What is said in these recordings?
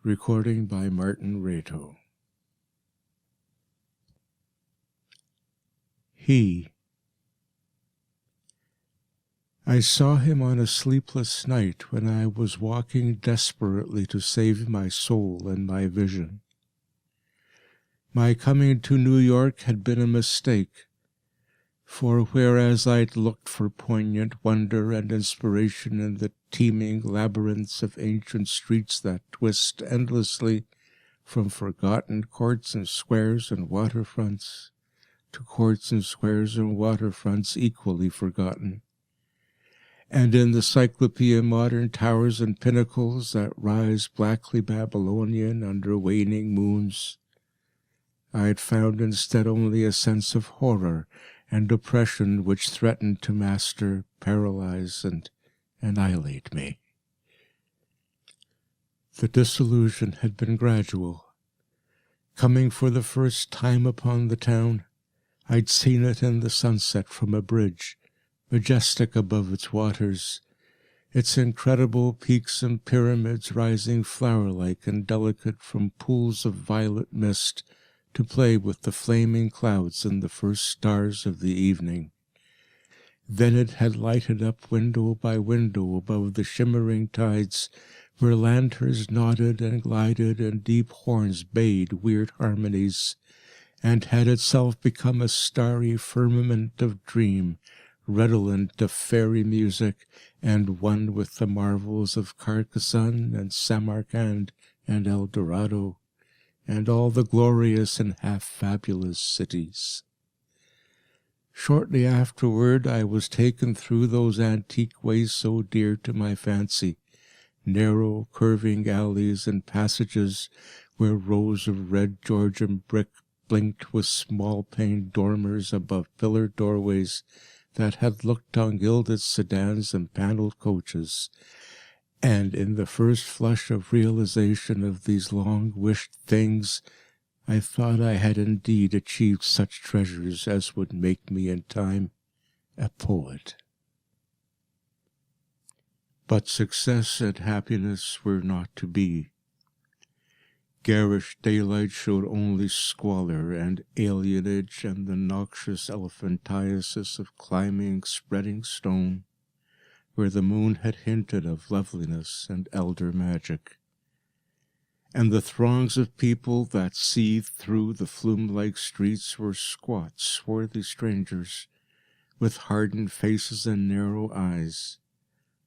Recording by Martin Reyto. He. I saw him on a sleepless night when I was walking desperately to save my soul and my vision. My coming to New York had been a mistake, for whereas I'd looked for poignant wonder and inspiration in the teeming labyrinths of ancient streets that twist endlessly from forgotten courts and squares and waterfronts to courts and squares and waterfronts equally forgotten, and in the cyclopean modern towers and pinnacles that rise blackly Babylonian under waning moons, I had found instead only a sense of horror and oppression which threatened to master, paralyze, and annihilate me. The disillusion had been gradual. Coming for the first time upon the town, I'd seen it in the sunset from a bridge, majestic above its waters, its incredible peaks and pyramids rising flower-like and delicate from pools of violet mist to play with the flaming clouds and the first stars of the evening. Then it had lighted up window by window above the shimmering tides, where lanterns nodded and glided and deep horns bayed weird harmonies, and had itself become a starry firmament of dream, redolent of fairy music, and one with the marvels of Carcassonne and Samarkand and El Dorado, and all the glorious and half-fabulous cities. Shortly afterward I was taken through those antique ways so dear to my fancy, narrow, curving alleys and passages where rows of red Georgian brick blinked with small-paned dormers above pillared doorways that had looked on gilded sedans and panelled coaches, and in the first flush of realization of these long-wished things, I thought I had indeed achieved such treasures as would make me in time a poet. But success and happiness were not to be. Garish daylight showed only squalor and alienage and the noxious elephantiasis of climbing, spreading stone, where the moon had hinted of loveliness and elder magic. And the throngs of people that seethed through the flume-like streets were squat, swarthy strangers, with hardened faces and narrow eyes,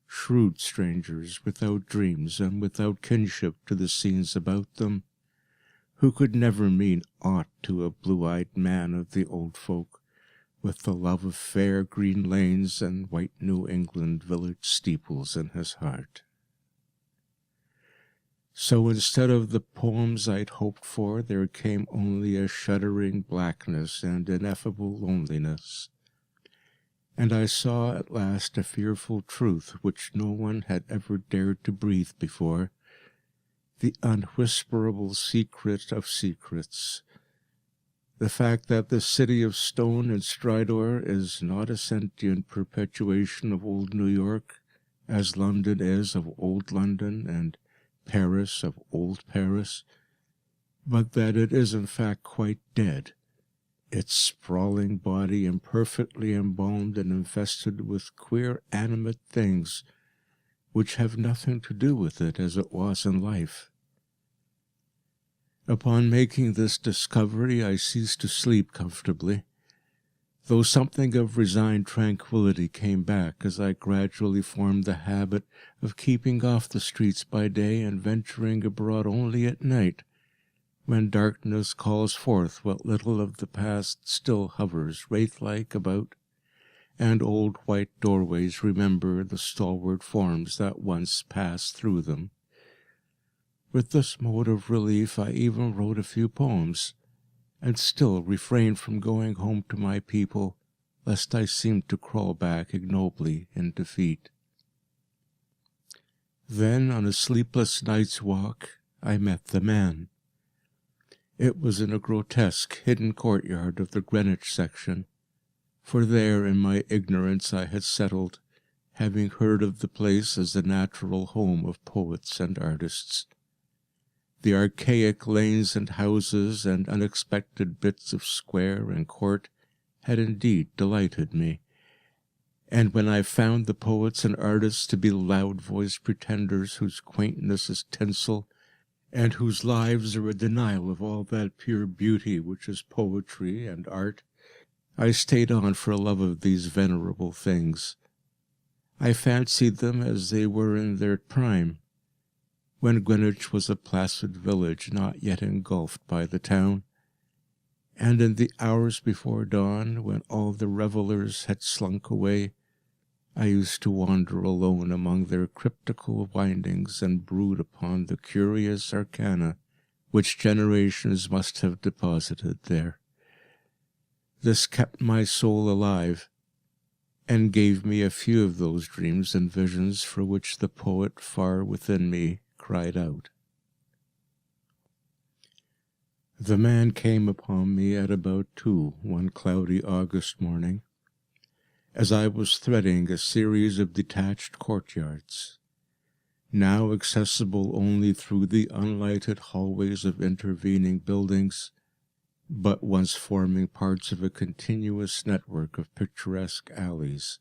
shrewd strangers without dreams and without kinship to the scenes about them, who could never mean aught to a blue-eyed man of the old folk, with the love of fair green lanes and white New England village steeples in his heart. So instead of the poems I'd hoped for, there came only a shuddering blackness and ineffable loneliness. And I saw at last a fearful truth which no one had ever dared to breathe before, the unwhisperable secret of secrets. The fact that the city of stone and stridor is not a sentient perpetuation of old New York, as London is of old London and Paris of old Paris, but that it is in fact quite dead, its sprawling body imperfectly embalmed and infested with queer animate things which have nothing to do with it as it was in life. Upon making this discovery, I ceased to sleep comfortably, though something of resigned tranquillity came back as I gradually formed the habit of keeping off the streets by day and venturing abroad only at night, when darkness calls forth what little of the past still hovers wraith-like about, and old white doorways remember the stalwart forms that once passed through them. With this mode of relief I even wrote a few poems, and still refrained from going home to my people, lest I seemed to crawl back ignobly in defeat. Then, on a sleepless night's walk, I met the man. It was in a grotesque, hidden courtyard of the Greenwich section, for there in my ignorance I had settled, having heard of the place as the natural home of poets and artists. The archaic lanes and houses and unexpected bits of square and court had indeed delighted me. And when I found the poets and artists to be loud-voiced pretenders whose quaintness is tinsel, and whose lives are a denial of all that pure beauty which is poetry and art, I stayed on for love of these venerable things. I fancied them as they were in their prime, when Greenwich was a placid village not yet engulfed by the town, and in the hours before dawn, when all the revellers had slunk away, I used to wander alone among their cryptical windings and brood upon the curious arcana which generations must have deposited there. This kept my soul alive, and gave me a few of those dreams and visions for which the poet far within me cried out. The man came upon me at about 2 one cloudy August morning, as I was threading a series of detached courtyards, now accessible only through the unlighted hallways of intervening buildings, but once forming parts of a continuous network of picturesque alleys.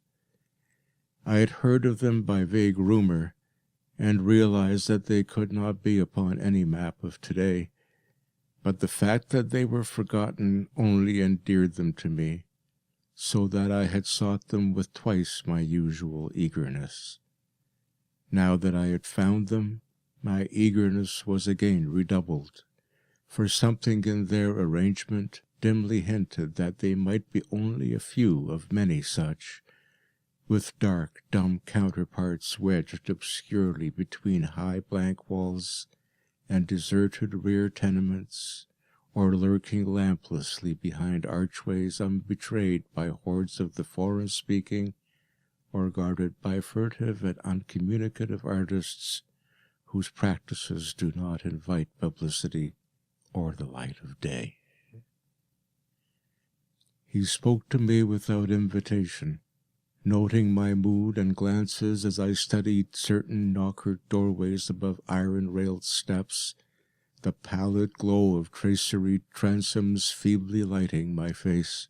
I had heard of them by vague rumour, and realized that they could not be upon any map of today, but the fact that they were forgotten only endeared them to me, so that I had sought them with twice my usual eagerness. Now that I had found them, my eagerness was again redoubled, for something in their arrangement dimly hinted that they might be only a few of many such, with dark, dumb counterparts wedged obscurely between high blank walls and deserted rear tenements, or lurking lamplessly behind archways unbetrayed by hordes of the foreign-speaking, or guarded by furtive and uncommunicative artists whose practices do not invite publicity or the light of day. He spoke to me without invitation, noting my mood and glances as I studied certain knockered doorways above iron-railed steps, the pallid glow of traceried transoms feebly lighting my face.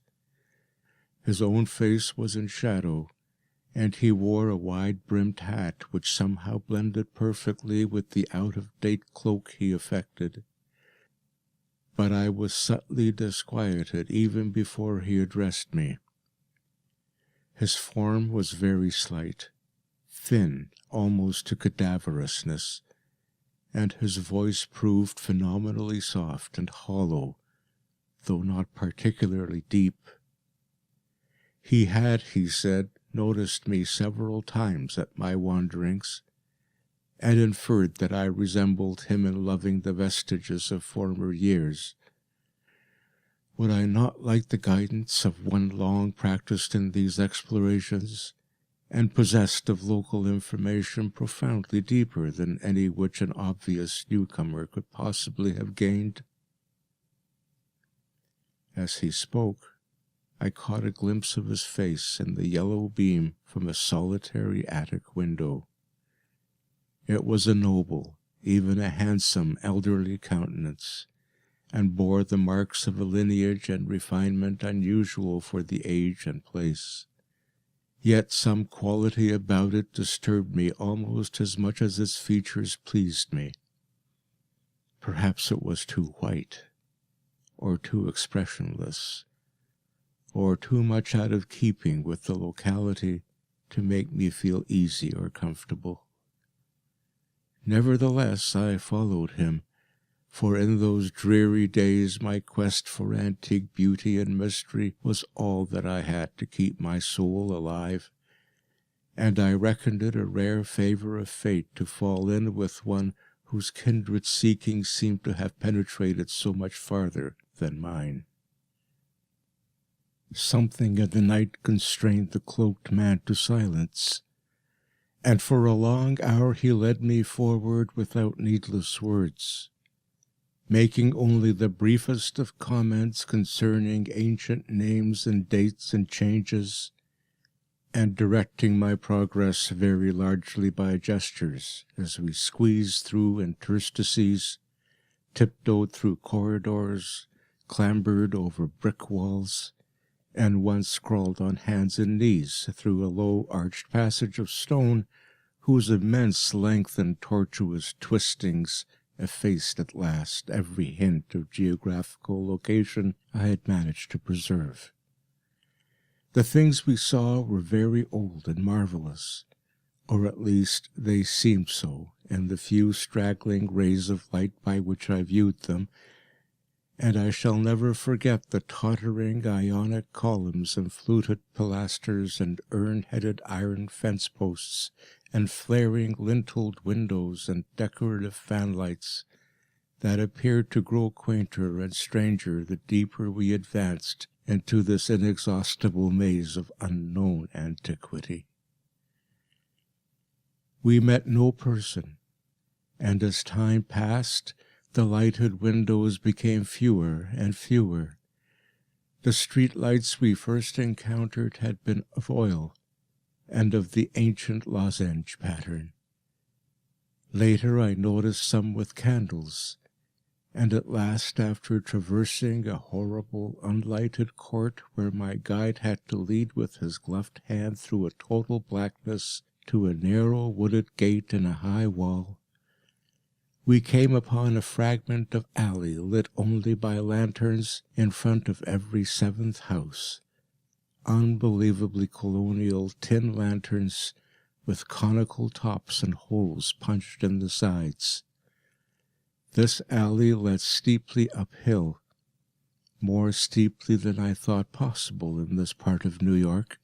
His own face was in shadow, and he wore a wide-brimmed hat which somehow blended perfectly with the out-of-date cloak he affected. But I was subtly disquieted even before he addressed me. His form was very slight, thin almost to cadaverousness, and his voice proved phenomenally soft and hollow, though not particularly deep. He had, he said, noticed me several times at my wanderings, and inferred that I resembled him in loving the vestiges of former years. Would I not like the guidance of one long practised in these explorations, and possessed of local information profoundly deeper than any which an obvious newcomer could possibly have gained? As he spoke, I caught a glimpse of his face in the yellow beam from a solitary attic window. It was a noble, even a handsome, elderly countenance, and bore the marks of a lineage and refinement unusual for the age and place. Yet some quality about it disturbed me almost as much as its features pleased me. Perhaps it was too white, or too expressionless, or too much out of keeping with the locality to make me feel easy or comfortable. Nevertheless, I followed him, for in those dreary days my quest for antique beauty and mystery was all that I had to keep my soul alive, and I reckoned it a rare favour of fate to fall in with one whose kindred seeking seemed to have penetrated so much farther than mine. Something in the night constrained the cloaked man to silence, and for a long hour he led me forward without needless words, making only the briefest of comments concerning ancient names and dates and changes, and directing my progress very largely by gestures as we squeezed through interstices tiptoed through corridors, clambered over brick walls, and once crawled on hands and knees through a low arched passage of stone whose immense length and tortuous twistings effaced at last every hint of geographical location I had managed to preserve. The things we saw were very old and marvelous, or at least they seemed so in the few straggling rays of light by which I viewed them, and I shall never forget the tottering Ionic columns and fluted pilasters and urn-headed iron fence-posts and flaring linteled windows and decorative fanlights that appeared to grow quainter and stranger the deeper we advanced into this inexhaustible maze of unknown antiquity. We met no person, and as time passed, the lighted windows became fewer and fewer. The street lights we first encountered had been of oil, and of the ancient lozenge pattern. Later I noticed some with candles, and at last, after traversing a horrible unlighted court where my guide had to lead with his gloved hand through a total blackness to a narrow wooded gate in a high wall, we came upon a fragment of alley lit only by lanterns in front of every seventh house, unbelievably colonial tin lanterns with conical tops and holes punched in the sides. This alley led steeply uphill, more steeply than I thought possible in this part of New York,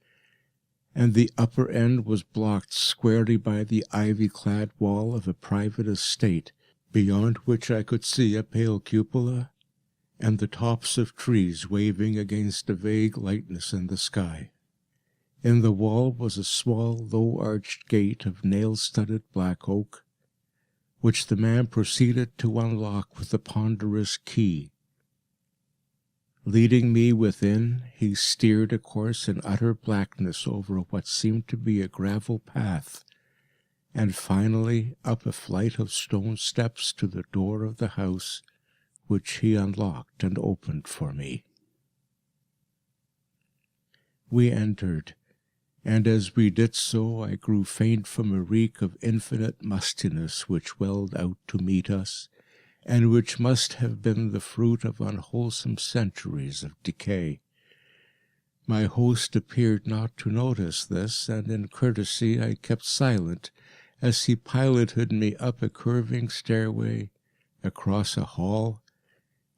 and the upper end was blocked squarely by the ivy-clad wall of a private estate, beyond which I could see a pale cupola and the tops of trees waving against a vague lightness in the sky. In the wall was a small, low-arched gate of nail-studded black oak, which the man proceeded to unlock with a ponderous key. Leading me within, he steered a course in utter blackness over what seemed to be a gravel path, and finally up a flight of stone steps to the door of the house, which he unlocked and opened for me. We entered, and as we did so I grew faint from a reek of infinite mustiness which welled out to meet us, and which must have been the fruit of unwholesome centuries of decay. My host appeared not to notice this, and in courtesy I kept silent as he piloted me up a curving stairway, across a hall,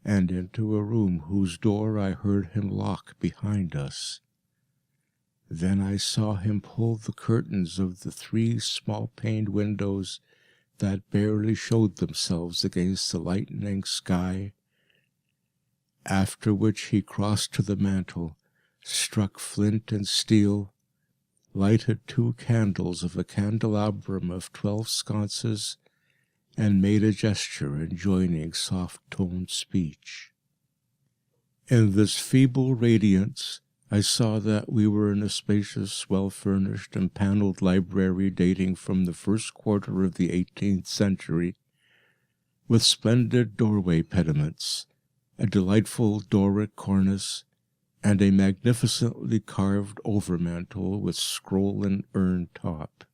and into a room whose door I heard him lock behind us. Then I saw him pull the curtains of the 3 small-paned windows that barely showed themselves against the lightening sky, after which he crossed to the mantel, struck flint and steel, lighted 2 candles of a candelabrum of 12 sconces, and made a gesture enjoining soft-toned speech. In this feeble radiance I saw that we were in a spacious, well-furnished and panelled library dating from the first quarter of the 18th century, with splendid doorway pediments, a delightful Doric cornice, and a magnificently carved overmantel with scroll and urn top.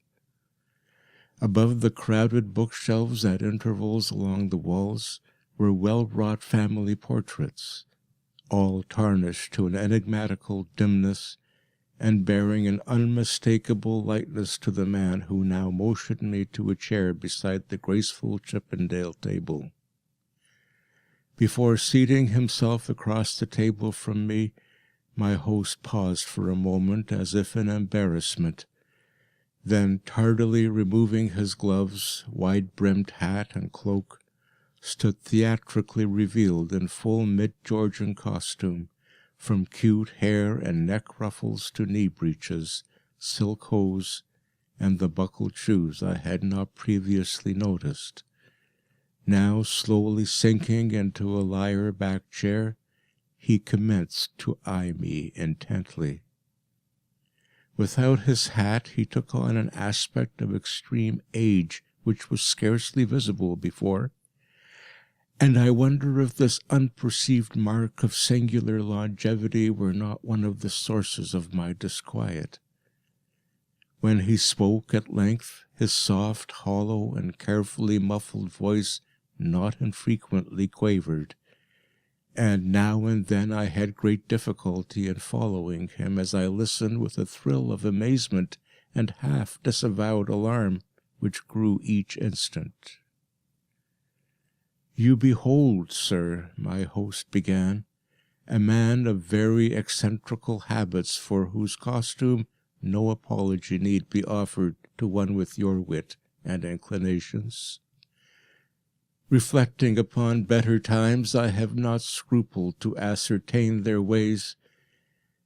Above the crowded bookshelves at intervals along the walls were well-wrought family portraits, all tarnished to an enigmatical dimness, and bearing an unmistakable likeness to the man who now motioned me to a chair beside the graceful Chippendale table. Before seating himself across the table from me, my host paused for a moment as if in embarrassment, then tardily removing his gloves, wide-brimmed hat and cloak, stood theatrically revealed in full mid-Georgian costume, from cute hair and neck ruffles to knee breeches, silk hose, and the buckled shoes I had not previously noticed. Now, slowly sinking into a lyre-backed chair, he commenced to eye me intently. Without his hat, he took on an aspect of extreme age which was scarcely visible before, And I wonder if this unperceived mark of singular longevity were not one of the sources of my disquiet. When he spoke at length, his soft, hollow, and carefully muffled voice not infrequently quavered, and now and then I had great difficulty in following him as I listened with a thrill of amazement and half disavowed alarm, which grew each instant. "You behold, sir," my host began, "a man of very eccentrical habits, for whose costume no apology need be offered to one with your wit and inclinations. Reflecting upon better times, I have not scrupled to ascertain their ways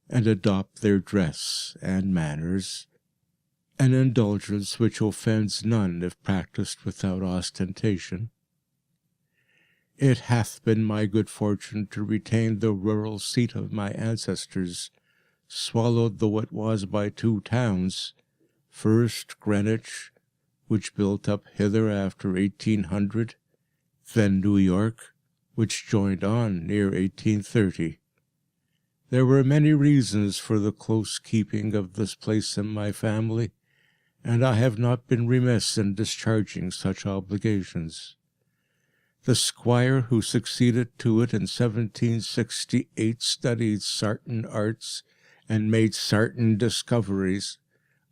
and adopt their dress and manners, an indulgence which offends none if practised without ostentation. It hath been my good fortune to retain the rural seat of my ancestors, swallowed though it was by two towns, first Greenwich, which built up hither after 1800, then New York, which joined on near 1830. There were many reasons for the close keeping of this place in my family, and I have not been remiss in discharging such obligations. The squire who succeeded to it in 1768 studied certain arts and made certain discoveries,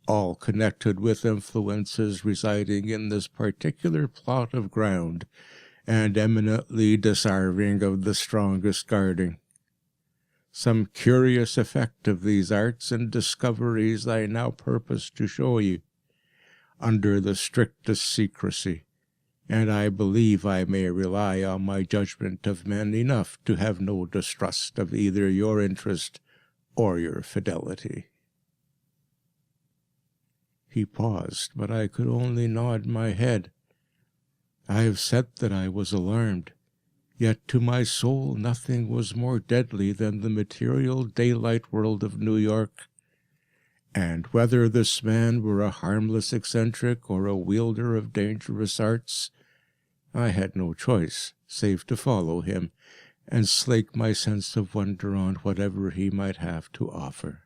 all connected with influences residing in this particular plot of ground, and eminently deserving of the strongest guarding. Some curious effect of these arts and discoveries I now purpose to show you, under the strictest secrecy, and I believe I may rely on my judgment of men enough to have no distrust of either your interest or your fidelity." He paused, but I could only nod my head. I have said that I was alarmed, yet to my soul nothing was more deadly than the material daylight world of New York, and whether this man were a harmless eccentric or a wielder of dangerous arts, I had no choice save to follow him and slake my sense of wonder on whatever he might have to offer.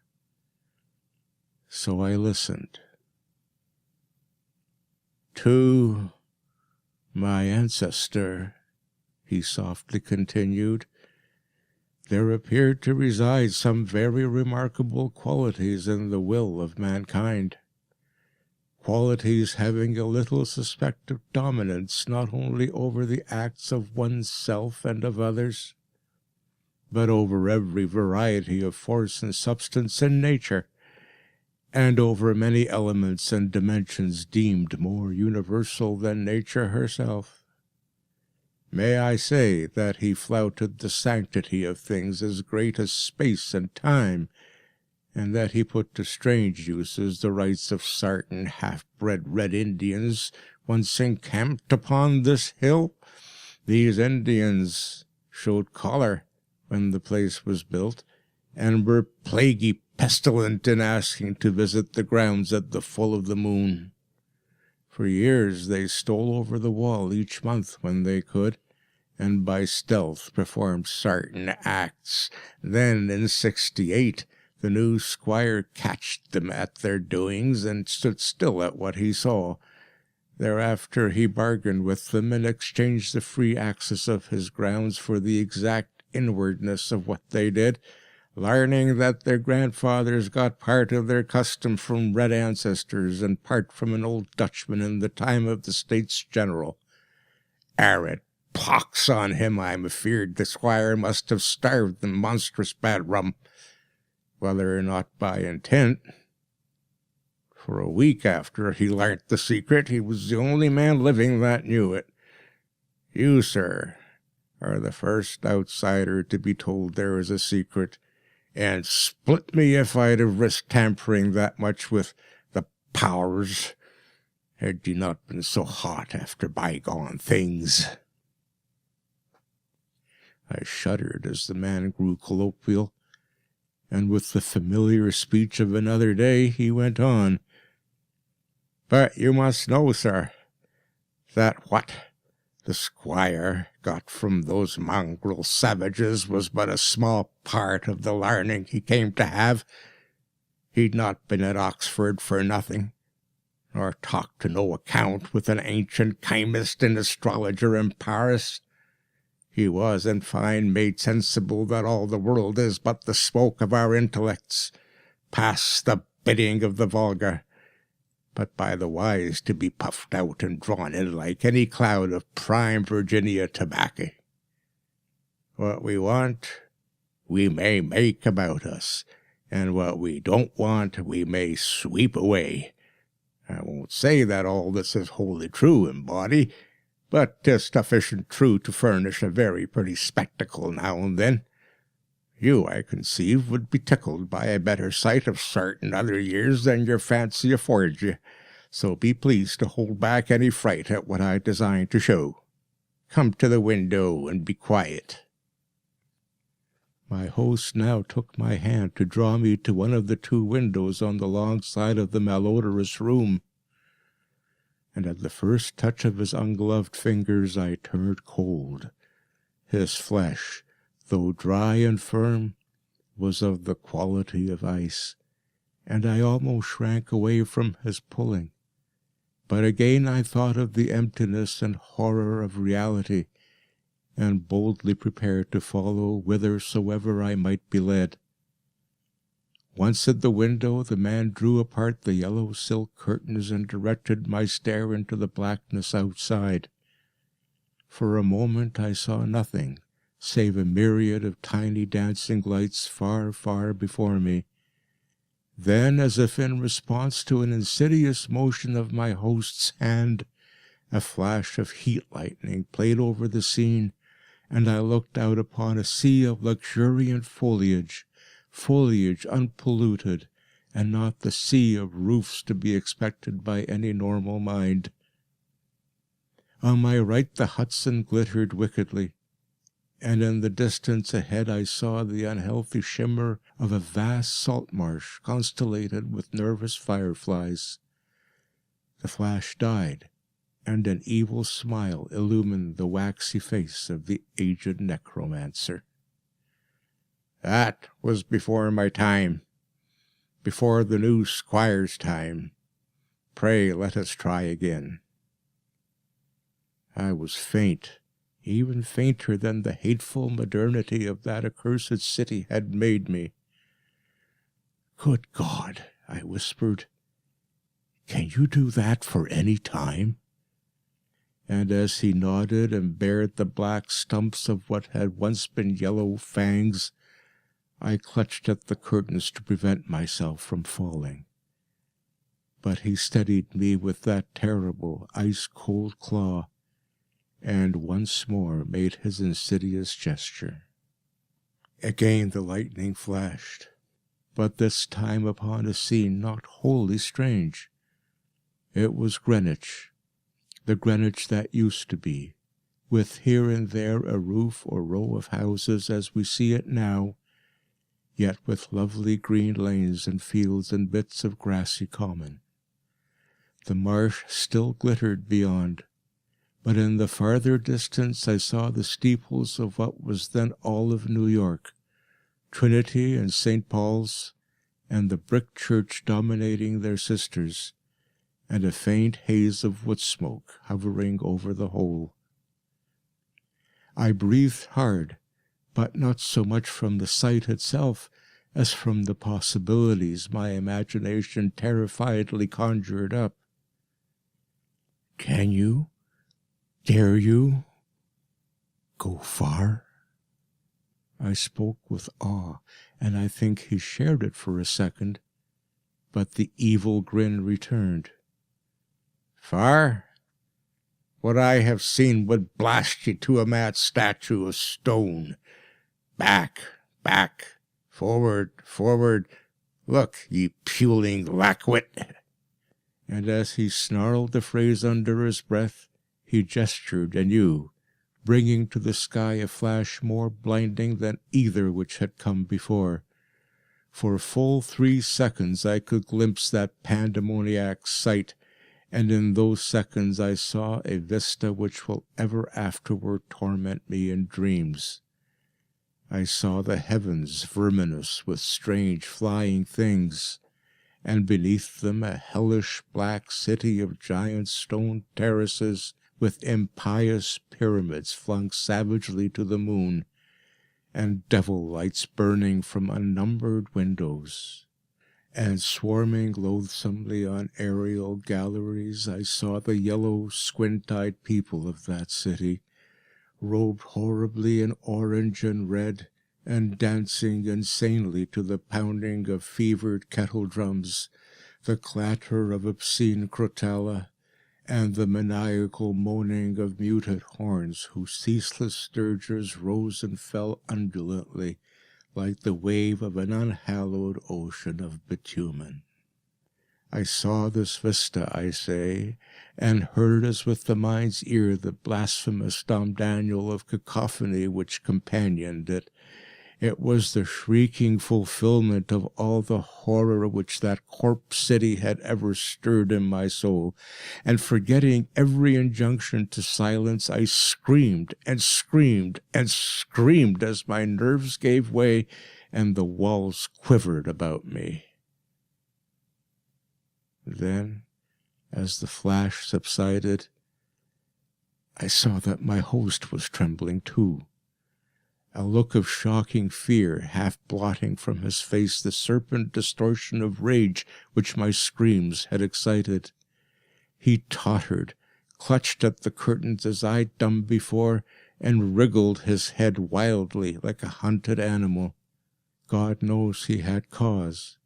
So I listened. "To my ancestor," he softly continued, "there appeared to reside some very remarkable qualities in the will of mankind, qualities having a little suspect of dominance not only over the acts of one's self and of others, but over every variety of force and substance in nature, and over many elements and dimensions deemed more universal than nature herself. May I say that he flouted the sanctity of things as great as space and time, and that he put to strange uses the rights of certain half-bred Red Indians once encamped upon this hill? These Indians showed color when the place was built, and were plaguey pestilent in asking to visit the grounds at the full of the moon. For years they stole over the wall each month when they could, and by stealth performed certain acts. Then in '68 the new squire catched them at their doings, and stood still at what he saw. Thereafter he bargained with them, and exchanged the free access of his grounds for the exact inwardness of what they did, learning that their grandfathers got part of their custom from red ancestors, and part from an old Dutchman in the time of the States General. Arid pox on him, I'm afeard the squire must have starved them monstrous bad rum, whether or not by intent. For a week after he learnt the secret, he was the only man living that knew it. You, sir, are the first outsider to be told there is a secret, and split me if I'd have risked tampering that much with the powers, had ye not been so hot after bygone things." I shuddered as the man grew colloquial, and with the familiar speech of another day, he went on. "But you must know, sir, that what the squire got from those mongrel savages was but a small part of the learning he came to have. He'd not been at Oxford for nothing, nor talked to no account with an ancient chymist and astrologer in Paris. He was, in fine, made sensible that all the world is but the smoke of our intellects, past the bidding of the vulgar, but by the wise to be puffed out and drawn in like any cloud of prime Virginia tobacco. What we want, we may make about us, and what we don't want, we may sweep away. I won't say that all this is wholly true in body, but 'tis sufficient true to furnish a very pretty spectacle now and then. You, I conceive, would be tickled by a better sight of certain other years than your fancy affords you, so be pleased to hold back any fright at what I design to show. Come to the window and be quiet." My host now took my hand to draw me to one of the two windows on the long side of the malodorous room, and at the first touch of his ungloved fingers I turned cold. His flesh, though dry and firm, was of the quality of ice, and I almost shrank away from his pulling. But again I thought of the emptiness and horror of reality, and boldly prepared to follow whithersoever I might be led. Once at the window, the man drew apart the yellow silk curtains and directed my stare into the blackness outside. For a moment I saw nothing, save a myriad of tiny dancing lights far, far before me. Then, as if in response to an insidious motion of my host's hand, a flash of heat lightning played over the scene, and I looked out upon a sea of luxuriant foliage, foliage unpolluted, and not the sea of roofs to be expected by any normal mind. On my right the Hudson glittered wickedly, and in the distance ahead I saw the unhealthy shimmer of a vast salt marsh constellated with nervous fireflies. The flash died, and an evil smile illumined the waxy face of the aged necromancer. "That was before my time, before the new squire's time. Pray let us try again." I was faint, even fainter than the hateful modernity of that accursed city had made me. "Good God," I whispered, "can you do that for any time?" And as he nodded and bared the black stumps of what had once been yellow fangs, I clutched at the curtains to prevent myself from falling. But he steadied me with that terrible ice-cold claw, and once more made his insidious gesture. Again the lightning flashed, but this time upon a scene not wholly strange. It was Greenwich, the Greenwich that used to be, with here and there a roof or row of houses as we see it now, yet with lovely green lanes and fields and bits of grassy common. The marsh still glittered beyond, but in the farther distance I saw the steeples of what was then all of New York, Trinity and St. Paul's, and the brick church dominating their sisters, and a faint haze of wood smoke hovering over the whole. I breathed hard, but not so much from the sight itself as from the possibilities my imagination terrifiedly conjured up. "Can you, dare you, go far?" I spoke with awe, and I think he shared it for a second, but the evil grin returned. "Far? What I have seen would blast you to a mad statue of stone. Back, back, forward, forward. Look, ye puling lackwit." And as he snarled the phrase under his breath, he gestured anew, bringing to the sky a flash more blinding than either which had come before. For full 3 seconds I could glimpse that pandemoniac sight, and in those seconds I saw a vista which will ever afterward torment me in dreams. I saw the heavens verminous with strange flying things, and beneath them a hellish black city of giant stone terraces with impious pyramids flung savagely to the moon, and devil lights burning from unnumbered windows. And swarming loathsomely on aerial galleries, I saw the yellow, squint-eyed people of that city, robed horribly in orange and red, and dancing insanely to the pounding of fevered kettle drums, the clatter of obscene crotala, and the maniacal moaning of muted horns whose ceaseless dirges rose and fell undulantly, like the wave of an unhallowed ocean of bitumen. I saw this vista, I say, and heard as with the mind's ear the blasphemous Dom Daniel of cacophony which companioned it. It was the shrieking fulfillment of all the horror which that corpse city had ever stirred in my soul, and forgetting every injunction to silence, I screamed and screamed and screamed as my nerves gave way and the walls quivered about me. Then, as the flash subsided, I saw that my host was trembling too, a look of shocking fear half blotting from his face the serpent distortion of rage which my screams had excited. He tottered, clutched at the curtains as I'd done before, and wriggled his head wildly like a hunted animal. God knows he had cause,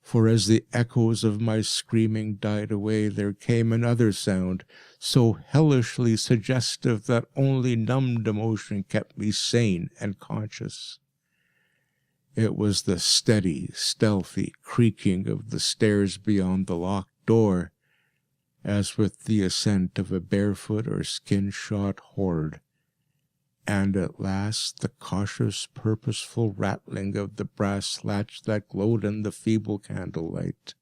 for as the echoes of my screaming died away, there came another sound, so hellishly suggestive that only numbed emotion kept me sane and conscious. It was the steady, stealthy creaking of the stairs beyond the locked door, as with the ascent of a barefoot or skin-shod horde, and at last the cautious, purposeful rattling of the brass latch that glowed in the feeble candlelight.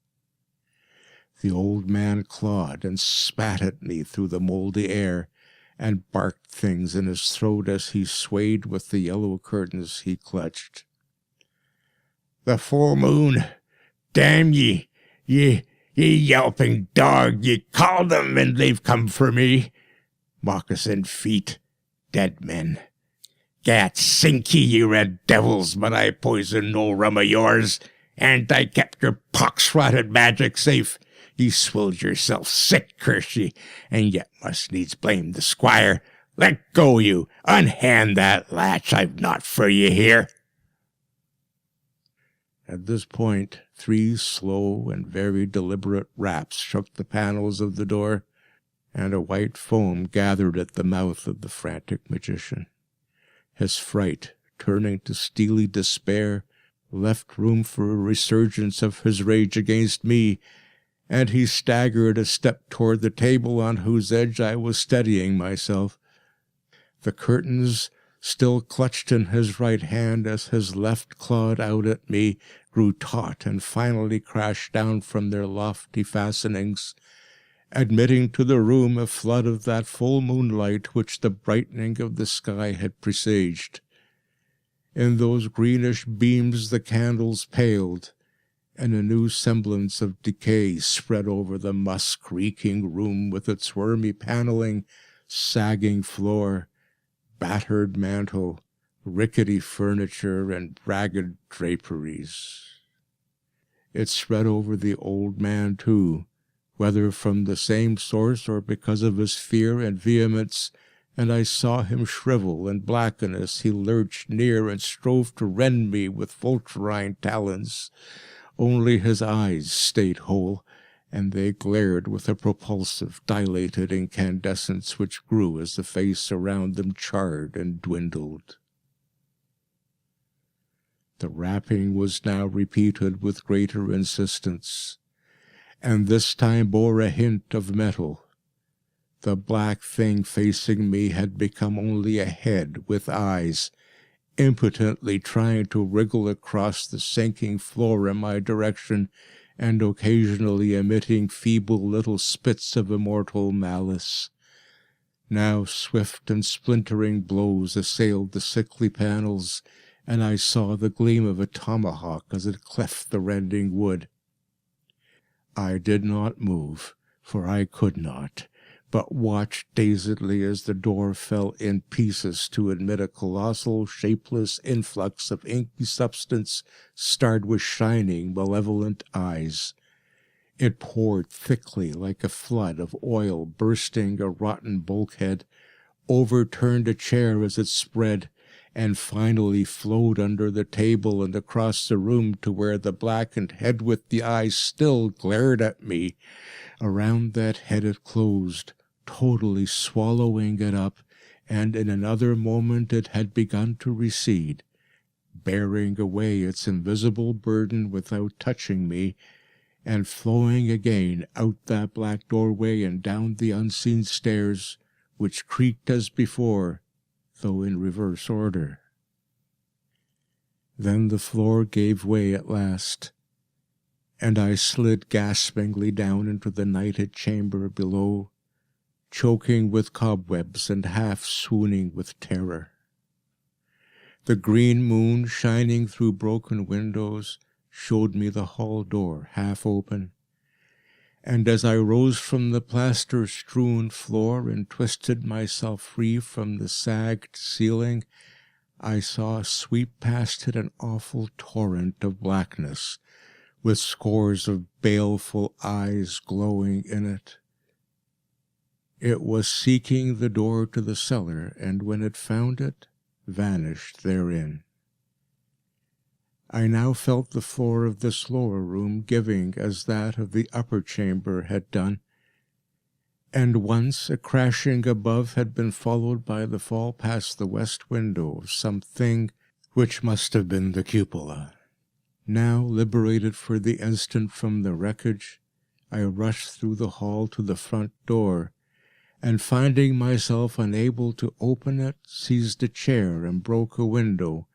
The old man clawed and spat at me through the mouldy air, and barked things in his throat as he swayed with the yellow curtains he clutched. "The full moon! Damn ye! Ye yelping dog! Ye called them, and they've come for me! Moccasined feet! Dead men! Gat sink ye red devils, but I poisoned no rum of yours, and I kept your pox-rotted magic safe. Ye swilled yourself sick, curse ye, and yet must needs blame the squire. Let go, you! Unhand that latch, I've naught for ye here." At this point, 3 slow and very deliberate raps shook the panels of the door, and a white foam gathered at the mouth of the frantic magician. His fright, turning to steely despair, left room for a resurgence of his rage against me, and he staggered a step toward the table on whose edge I was steadying myself. The curtains, still clutched in his right hand as his left clawed out at me, grew taut and finally crashed down from their lofty fastenings, admitting to the room a flood of that full moonlight which the brightening of the sky had presaged. In those greenish beams the candles paled, and a new semblance of decay spread over the musk-reeking room with its wormy panelling, sagging floor, battered mantel, rickety furniture, and ragged draperies. It spread over the old man too, whether from the same source or because of his fear and vehemence, and I saw him shrivel and blacken as he lurched near and strove to rend me with vulturine talons. Only his eyes stayed whole, and they glared with a propulsive, dilated incandescence which grew as the face around them charred and dwindled. The rapping was now repeated with greater insistence, and this time bore a hint of metal. The black thing facing me had become only a head with eyes, impotently trying to wriggle across the sinking floor in my direction, and occasionally emitting feeble little spits of immortal malice. Now swift and splintering blows assailed the sickly panels, and I saw the gleam of a tomahawk as it cleft the rending wood. I did not move, for I could not, but watched dazedly as the door fell in pieces to admit a colossal, shapeless influx of inky substance starred with shining, malevolent eyes. It poured thickly like a flood of oil bursting a rotten bulkhead, overturned a chair as it spread, and finally flowed under the table and across the room to where the blackened head with the eyes still glared at me. Around that head it closed, totally swallowing it up, and in another moment it had begun to recede, bearing away its invisible burden without touching me, and flowing again out that black doorway and down the unseen stairs, which creaked as before, though in reverse order. Then the floor gave way at last, and I slid gaspingly down into the nighted chamber below, choking with cobwebs and half swooning with terror. The green moon, shining through broken windows, showed me the hall door half open, and as I rose from the plaster-strewn floor and twisted myself free from the sagged ceiling, I saw sweep past it an awful torrent of blackness, with scores of baleful eyes glowing in it. It was seeking the door to the cellar, and when it found it, vanished therein. I now felt the floor of this lower room giving as that of the upper chamber had done, and once a crashing above had been followed by the fall past the west window of something which must have been the cupola. Now, liberated for the instant from the wreckage, I rushed through the hall to the front door, and finding myself unable to open it, seized a chair and broke a window,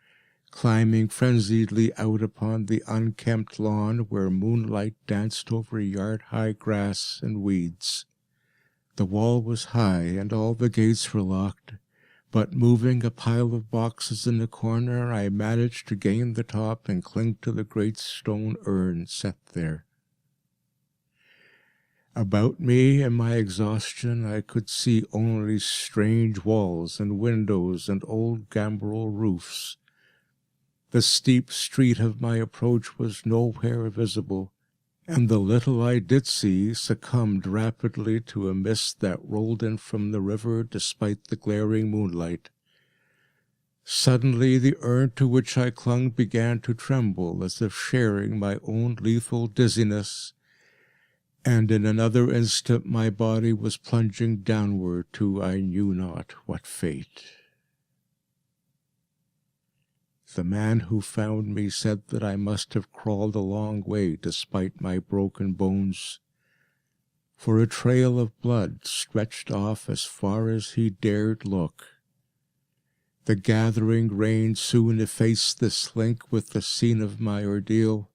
climbing frenziedly out upon the unkempt lawn where moonlight danced over yard-high grass and weeds. The wall was high and all the gates were locked, but moving a pile of boxes in the corner, I managed to gain the top and cling to the great stone urn set there. About me, in my exhaustion, I could see only strange walls and windows and old gambrel roofs. The steep street of my approach was nowhere visible, and the little I did see succumbed rapidly to a mist that rolled in from the river despite the glaring moonlight. Suddenly the urn to which I clung began to tremble as if sharing my own lethal dizziness, and in another instant my body was plunging downward to I knew not what fate. The man who found me said that I must have crawled a long way despite my broken bones, for a trail of blood stretched off as far as he dared look. The gathering rain soon effaced this link with the scene of my ordeal,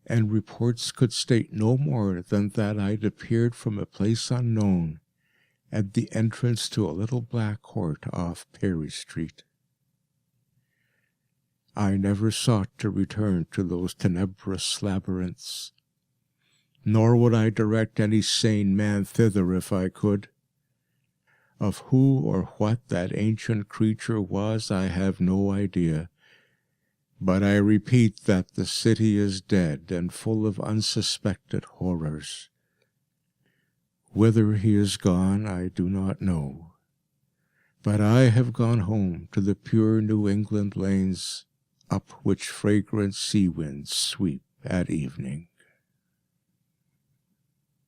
and reports could state no more than that I had appeared from a place unknown, at the entrance to a little black court off Perry Street. I never sought to return to those tenebrous labyrinths, nor would I direct any sane man thither if I could. Of who or what that ancient creature was I have no idea, but I repeat that the city is dead and full of unsuspected horrors. Whither he is gone I do not know, but I have gone home to the pure New England lanes, up which fragrant sea winds sweep at evening.